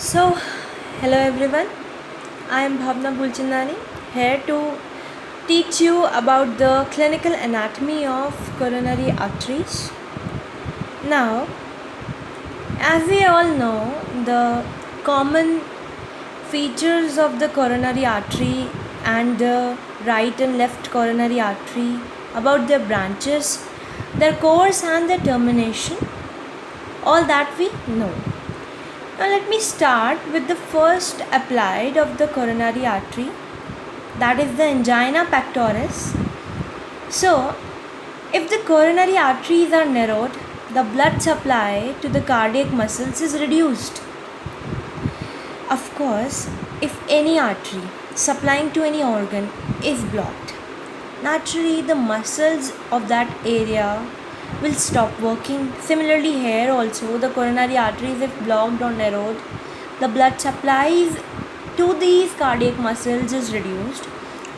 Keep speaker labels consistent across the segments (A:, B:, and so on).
A: So, hello everyone. I am Bhavna Bulchandani here to teach you about the clinical anatomy of coronary arteries. Now, as we all know, the common features of the coronary artery and the right and left coronary artery, about their branches, their course and their termination, all that we know. Now let me start with the first applied of the coronary artery, that is the angina pectoris. So, if the coronary arteries are narrowed, the blood supply to the cardiac muscles is reduced. Of course, if any artery supplying to any organ is blocked, naturally the muscles of that area will stop working. Similarly, here also the coronary arteries, if blocked or narrowed, the blood supplies to these cardiac muscles is reduced.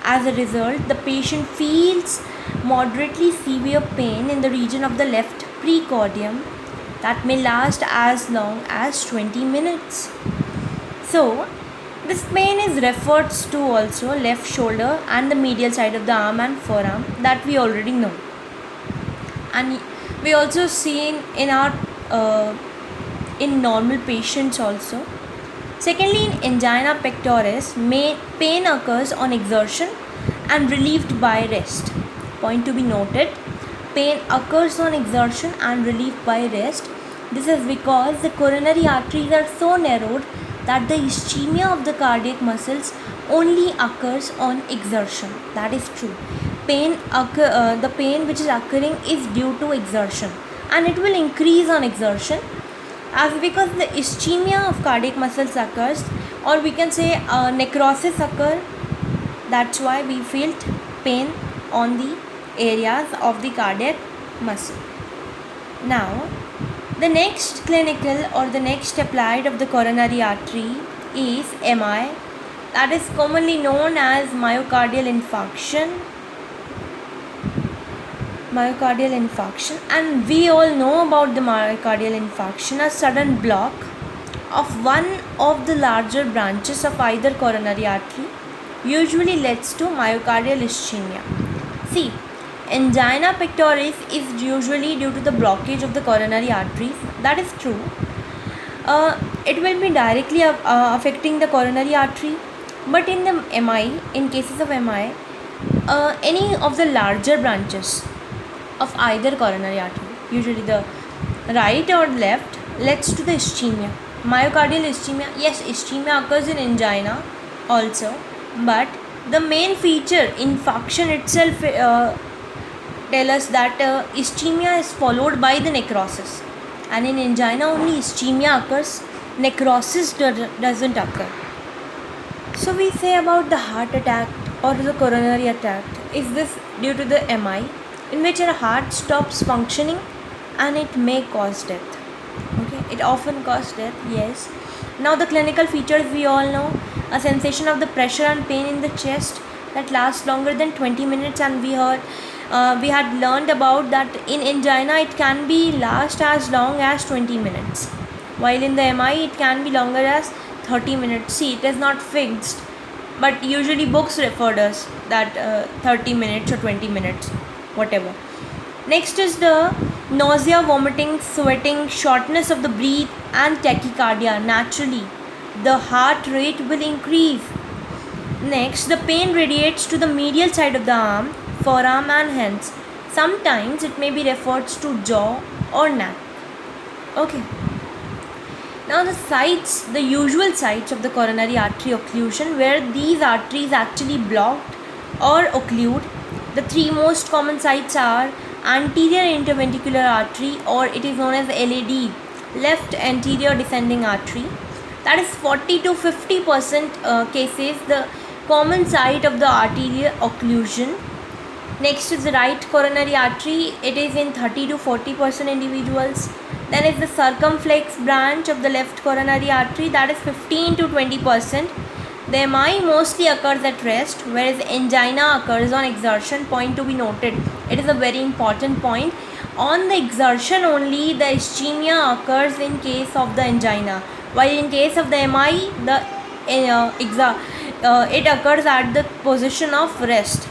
A: As a result, the patient feels moderately severe pain in the region of the left precordium that may last as long as 20 minutes. So, this pain is referred to also left shoulder and the medial side of the arm and forearm, that we already know. And we also see in our in normal patients also. Secondly, in angina pectoris, pain occurs on exertion and relieved by rest. Point to be noted: pain occurs on exertion and relieved by rest. This is because the coronary arteries are so narrowed that the ischemia of the cardiac muscles only occurs on exertion. That is true. The pain which is occurring is due to exertion, and it will increase on exertion, as because the ischemia of cardiac muscles occurs, or we can say necrosis occur. That's why we feel pain on the areas of the cardiac muscle. Now, the next clinical or the next applied of the coronary artery is MI, that is commonly known as myocardial infarction. And we all know about the myocardial infarction. A sudden block of one of the larger branches of either coronary artery usually leads to myocardial ischemia. See, angina pectoris is usually due to the blockage of the coronary arteries. That is true. It will be directly affecting the coronary artery, but in the MI, in cases of MI, any of the larger branches of either coronary artery, usually the right or left, leads to the ischemia. Myocardial ischemia, yes, ischemia occurs in angina also, but the main feature, infarction itself, tell us that ischemia is followed by the necrosis, and in angina only ischemia occurs, necrosis doesn't occur. So we say about the heart attack or the coronary attack, is this due to the MI, in which our heart stops functioning and it may cause death. Okay, it often causes death, yes. Now the clinical features we all know: a sensation of the pressure and pain in the chest that lasts longer than 20 minutes, and we had learned about that in angina it can be last as long as 20 minutes, while in the MI it can be longer as 30 minutes. See, it is not fixed, but usually books referred us that 30 minutes or 20 minutes, whatever. Next is the nausea, vomiting, sweating, shortness of the breath and tachycardia. Naturally, the heart rate will increase. Next, the pain radiates to the medial side of the arm, forearm and hands. Sometimes it may be referred to jaw or neck. Okay. Now the usual sites of the coronary artery occlusion, where these arteries actually blocked or occlude. The three most common sites are anterior interventricular artery, or it is known as LAD, left anterior descending artery. That is 40 to 50% cases the common site of the arterial occlusion. Next is the right coronary artery. It is in 30 to 40% individuals. Then is the circumflex branch of the left coronary artery, that is 15 to 20%. The MI mostly occurs at rest, whereas angina occurs on exertion. Point to be noted. It is a very important point. On the exertion only, the ischemia occurs in case of the angina. while in case of the MI, it occurs at the position of rest.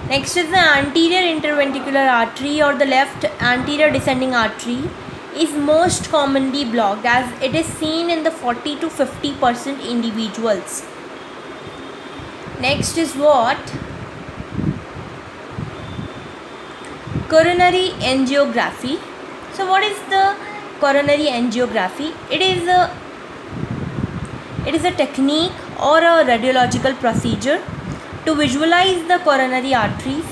A: Next is the anterior interventricular artery or the left anterior descending artery is most commonly blocked, as it is seen in the 40 to 50% individuals. Next is what? Coronary angiography. So what is the coronary angiography? It is a technique or a radiological procedure to visualize the coronary arteries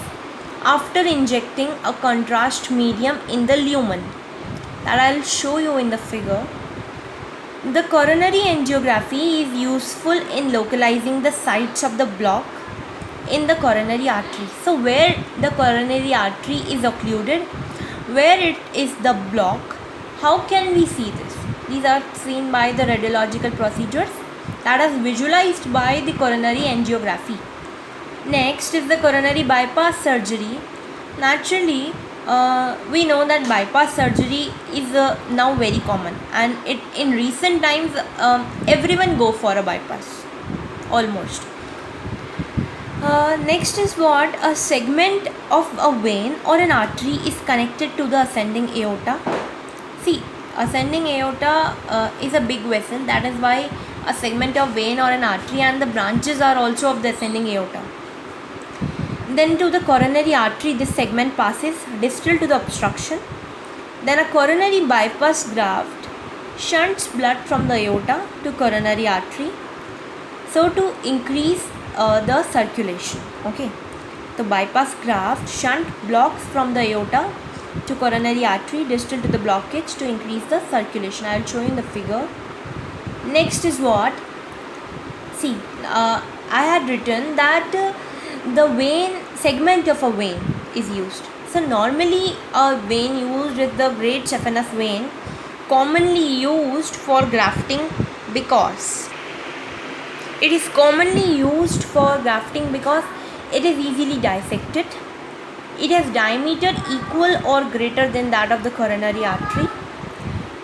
A: after injecting a contrast medium in the lumen. That I will show you in the figure. The coronary angiography is useful in localizing the sites of the block in the coronary artery. So where the coronary artery is occluded, where it is the block, how can we see this? These are seen by the radiological procedures that is visualized by the coronary angiography. Next is the coronary bypass surgery. Naturally, we know that bypass surgery is now very common, and in recent times everyone go for a bypass almost. Next is what? A segment of a vein or an artery is connected to the ascending aorta. See, ascending aorta is a big vessel. That is why a segment of vein or an artery and the branches are also of the ascending aorta. Then to the coronary artery, this segment passes distal to the obstruction. Then a coronary bypass graft shunts blood from the aorta to coronary artery, so to increase the circulation. Okay, the bypass graft shunt blocks from the aorta to coronary artery distal to the blockage to increase the circulation. I will show you in the figure. Next is what? See, I had written that the vein, segment of a vein is used. So normally a vein used is the great saphenous vein, commonly used for grafting because it is easily dissected. It has diameter equal or greater than that of the coronary artery.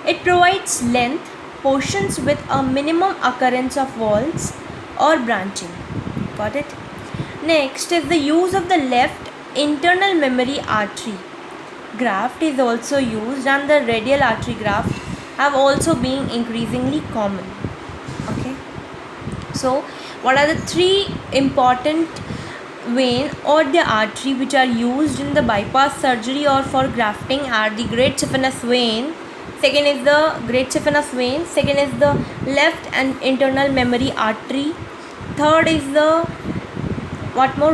A: It provides length portions with a minimum occurrence of valves or branching. Got it? Next is the use of the left internal memory artery graft is also used, and the radial artery graft have also been increasingly common. Okay, so what are the three important vein or the artery which are used in the bypass surgery or for grafting are the great saphenous vein, second is the great saphenous vein, second is the left and internal memory artery, third is the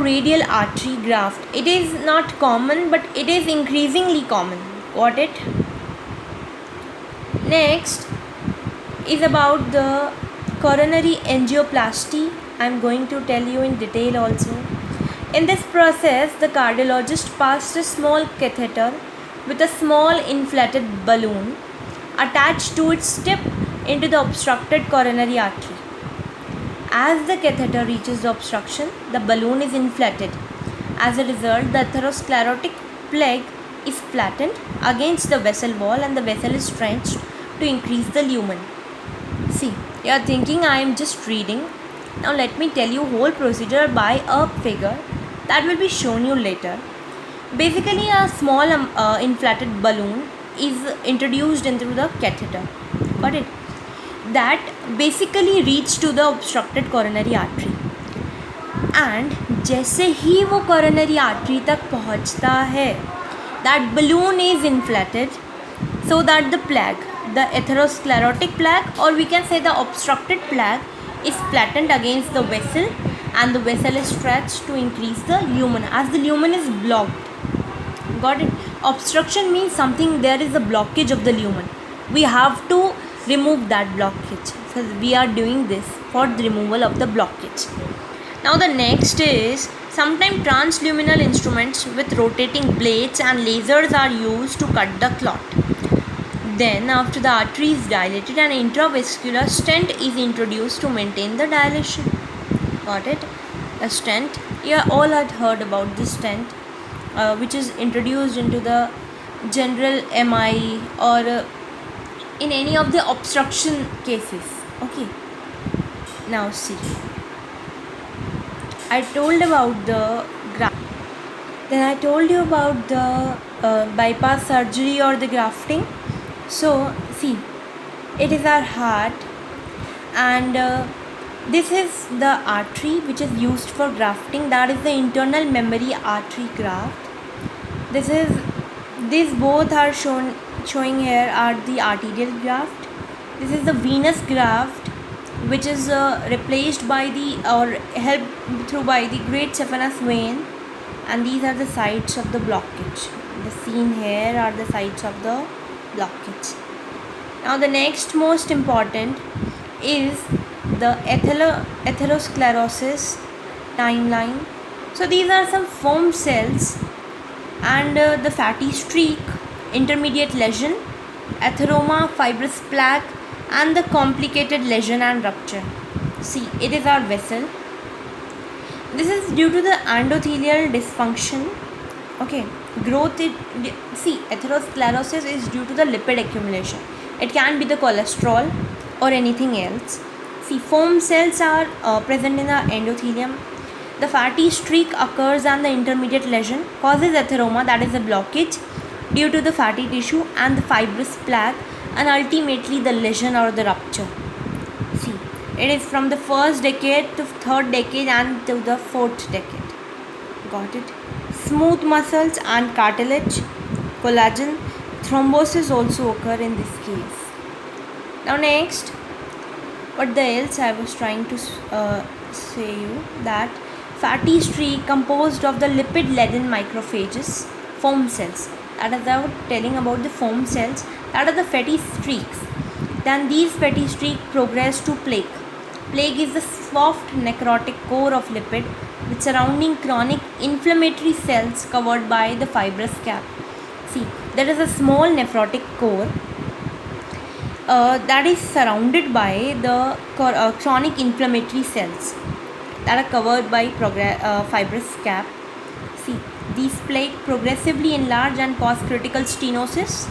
A: radial artery graft. It is not common, but it is increasingly common. Got it? Next is about the coronary angioplasty. I am going to tell you in detail also. In this process, the cardiologist passed a small catheter with a small inflated balloon attached to its tip into the obstructed coronary artery. As the catheter reaches the obstruction, the balloon is inflated. As a result, the atherosclerotic plaque is flattened against the vessel wall and the vessel is stretched to increase the lumen. See, you are thinking I am just reading. Now let me tell you whole procedure by a figure that will be shown you later. Basically, a small inflated balloon is introduced into the catheter. Got it? That basically reach to the obstructed coronary artery, and जैसे ही वो coronary artery तक पहुँचता है, that balloon is inflated so that the plaque, the atherosclerotic plaque, or we can say the obstructed plaque, is flattened against the vessel and the vessel is stretched to increase the lumen as the lumen is blocked. Got it? Obstruction means something, there is a blockage of the lumen. We have to remove that blockage. So we are doing this for the removal of the blockage. Now the next is, sometimes transluminal instruments with rotating blades and lasers are used to cut the clot. Then after the artery is dilated, an intravascular stent is introduced to maintain the dilation. Got it? A stent. You all had heard about this stent, which is introduced into the general MI or in any of the obstruction cases. Okay, now see, I told about the then I told you about the bypass surgery or the grafting. So see, it is our heart, and this is the artery which is used for grafting, that is the internal memory artery graft. These both are showing here are the arterial graft. This is the venous graft which is replaced by the or helped through by the great saphenous vein, and these are the sites of the blockage. The seen here are the sites of the blockage. Now the next most important is the atherosclerosis timeline. So these are some foam cells and the fatty streak, intermediate lesion, atheroma, fibrous plaque, and the complicated lesion and rupture. See, it is our vessel. This is due to the endothelial dysfunction. Okay, see, atherosclerosis is due to the lipid accumulation. It can be the cholesterol or anything else. See, foam cells are present in the endothelium. The fatty streak occurs and the intermediate lesion causes atheroma, that is a blockage due to the fatty tissue, and the fibrous plaque, and ultimately the lesion or the rupture. See, it is from the first decade to third decade and to the fourth decade. Got it? Smooth muscles and cartilage, collagen, thrombosis also occur in this case. Now next, what the else I was trying to say you that fatty streak composed of the lipid leaden macrophages, foam cells. That is I was telling about the foam cells, that are the fatty streaks. Then these fatty streaks progress to plaque. Plaque is the soft necrotic core of lipid with surrounding chronic inflammatory cells covered by the fibrous cap. See, there is a small nephrotic core that is surrounded by the chronic inflammatory cells that are covered by fibrous cap. See, these plaque progressively enlarge and cause critical stenosis.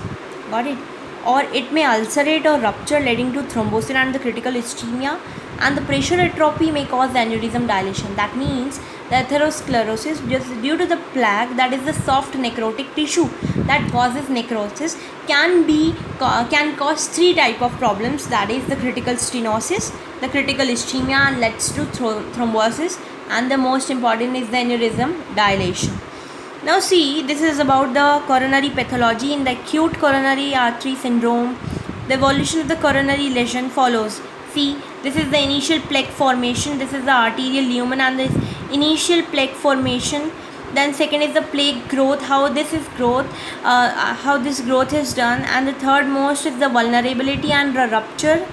A: Got it? Or it may ulcerate or rupture, leading to thrombosis and the critical ischemia, and the pressure atrophy may cause aneurysm dilation. That means the atherosclerosis, just due to the plaque, that is the soft necrotic tissue that causes necrosis, can cause three type of problems, that is the critical stenosis, the critical ischemia, and leads to thrombosis, and the most important is the aneurysm dilation. Now see, this is about the coronary pathology. In the acute coronary artery syndrome, the evolution of the coronary lesion follows. See, this is the initial plaque formation, this is the arterial lumen and this initial plaque formation. Then second is the plaque growth, how this growth is done, and the third most is the vulnerability and the rupture,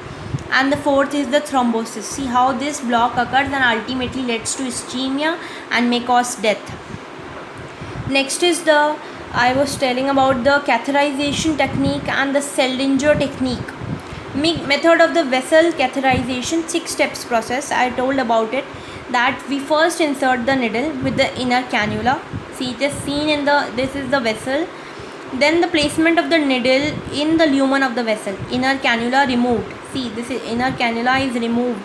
A: and the fourth is the thrombosis. See how this block occurs and ultimately leads to ischemia and may cause death. Next is I was telling about the catheterization technique and the Seldinger technique. Method of the vessel catheterization, 6 steps process. I told about it, that we first insert the needle with the inner cannula. See, it is seen in this is the vessel. Then the placement of the needle in the lumen of the vessel. Inner cannula removed. See, this is inner cannula is removed.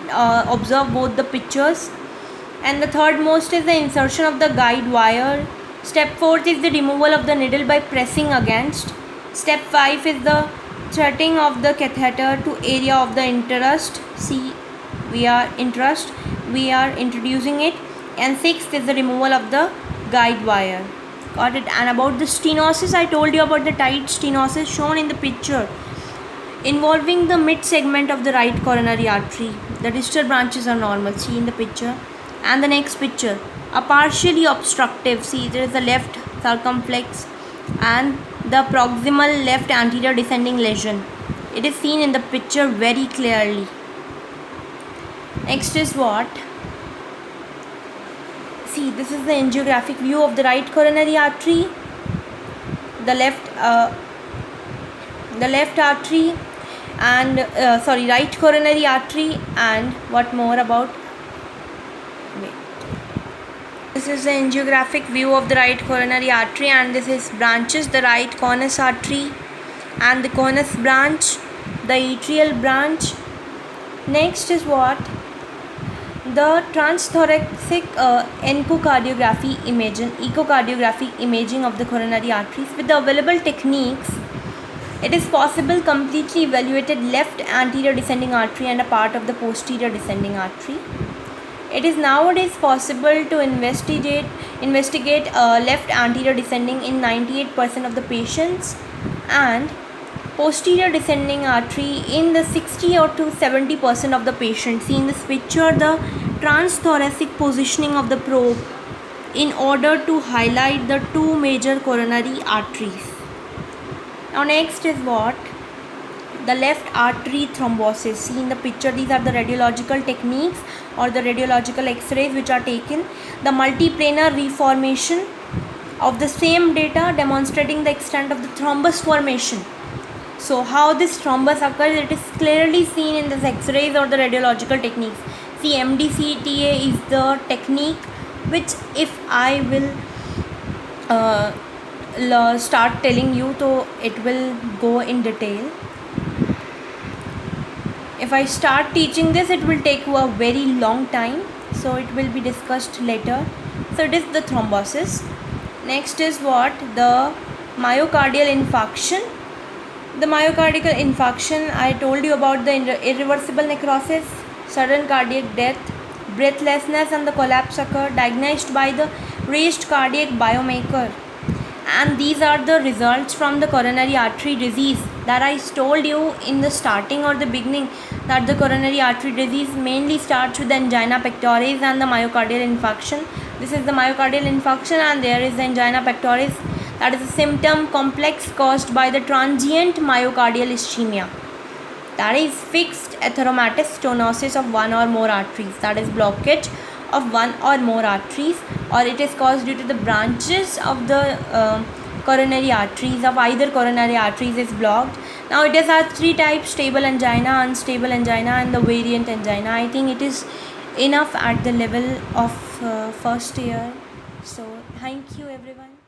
A: Observe both the pictures. And the third most is the insertion of the guide wire. Step 4 is the removal of the needle by pressing against. Step 5 is the threading of the catheter to area of the interest. See, we are introducing it. And 6th is the removal of the guide wire. Got it? And about the stenosis, I told you about the tight stenosis shown in the picture, involving the mid segment of the right coronary artery. The distal branches are normal, see in the picture. And the next picture, a partially obstructive, see there is the left circumflex and the proximal left anterior descending lesion. It is seen in the picture very clearly. Next is what? See, this is the angiographic view of the right coronary artery, the left artery, and right coronary artery, and what more about? This is the angiographic view of the right coronary artery, and this is branches, the right conus artery and the conus branch, the atrial branch, Next is what? The transthoracic echocardiography imaging of the coronary arteries. With the available techniques, it is possible completely evaluated left anterior descending artery and a part of the posterior descending artery. It is nowadays possible to investigate left anterior descending in 98% of the patients and posterior descending artery in the 60 or to 70% of the patients. See in this picture the transthoracic positioning of the probe in order to highlight the two major coronary arteries. Now next is what? The left artery thrombosis. See in the picture, these are the radiological techniques or the radiological x-rays which are taken. The multiplanar reformation of the same data demonstrating the extent of the thrombus formation. So how this thrombus occurs, it is clearly seen in this x-rays or the radiological techniques. See, MDCTA is the technique which if I will start telling you, so it will go in detail. If I start teaching this, it will take a very long time, so it will be discussed later. So it is the thrombosis. Next is what? The myocardial infarction. The myocardial infarction, I told you about the irreversible necrosis, sudden cardiac death, breathlessness and the collapse occur, diagnosed by the raised cardiac biomarker. And these are the results from the coronary artery disease that I told you in the starting or the beginning, that the coronary artery disease mainly starts with the angina pectoris and the myocardial infarction. This is the myocardial infarction and there is the angina pectoris, that is a symptom complex caused by the transient myocardial ischemia, that is fixed atheromatous stenosis of one or more arteries, that is blockage of one or more arteries, or it is caused due to the branches of the coronary arteries of either coronary arteries is blocked. Now it has three types: stable angina, unstable angina and the variant angina. I think it is enough at the level of first year. So thank you everyone.